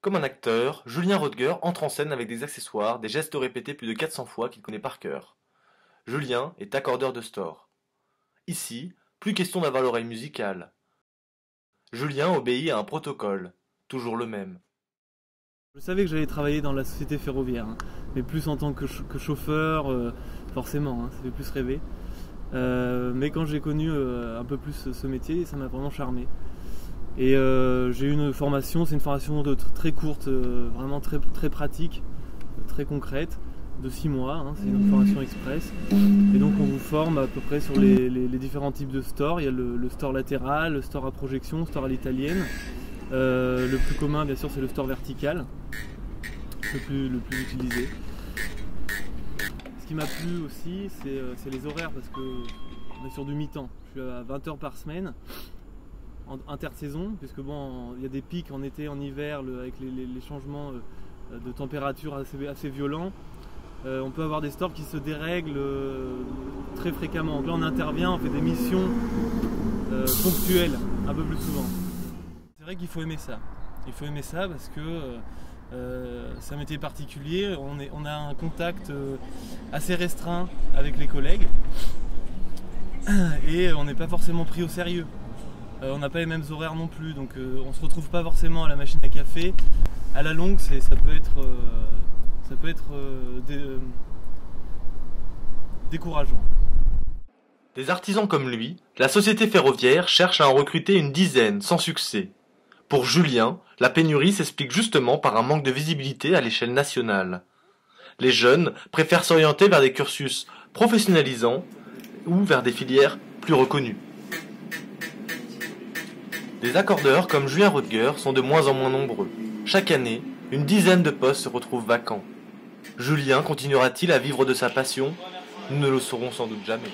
Comme un acteur, Julien Rodger entre en scène avec des accessoires, des gestes répétés plus de 400 fois qu'il connaît par cœur. Julien est accordeur de store. Ici, plus question d'avoir l'oreille musicale. Julien obéit à un protocole, toujours le même. Je savais que j'allais travailler dans la société ferroviaire, hein, mais plus en tant que chauffeur, forcément, hein, ça fait plus rêver. Mais quand j'ai connu un peu plus ce métier, ça m'a vraiment charmé. Et j'ai eu une formation, c'est une formation très courte, vraiment très pratique, très concrète, de 6 mois, hein, c'est une formation express. Et donc on vous forme à peu près sur les différents types de stores. Il y a le store latéral, le store à projection, le store à l'italienne. Le plus commun bien sûr c'est le store vertical, le plus utilisé. Ce qui m'a plu aussi c'est les horaires parce qu'on est sur du mi-temps. Je suis à 20 heures par semaine, intersaison, puisque bon, il y a des pics en été, en hiver, avec les changements de température assez violents. On peut avoir des stores qui se dérèglent très fréquemment. Donc là on intervient, on fait des missions ponctuelles un peu plus souvent. C'est vrai qu'il faut aimer ça. Il faut aimer ça parce que c'est un métier particulier. On a un contact assez restreint avec les collègues et on n'est pas forcément pris au sérieux. On n'a pas les mêmes horaires non plus, donc on ne se retrouve pas forcément à la machine à café. À la longue, ça peut être décourageant. Des artisans comme lui, la société ferroviaire cherche à en recruter une dizaine, sans succès. Pour Julien, la pénurie s'explique justement par un manque de visibilité à l'échelle nationale. Les jeunes préfèrent s'orienter vers des cursus professionnalisants ou vers des filières plus reconnues. Des accordeurs comme Julien Rodger sont de moins en moins nombreux. Chaque année, une dizaine de postes se retrouvent vacants. Julien continuera-t-il à vivre de sa passion? Nous ne le saurons sans doute jamais.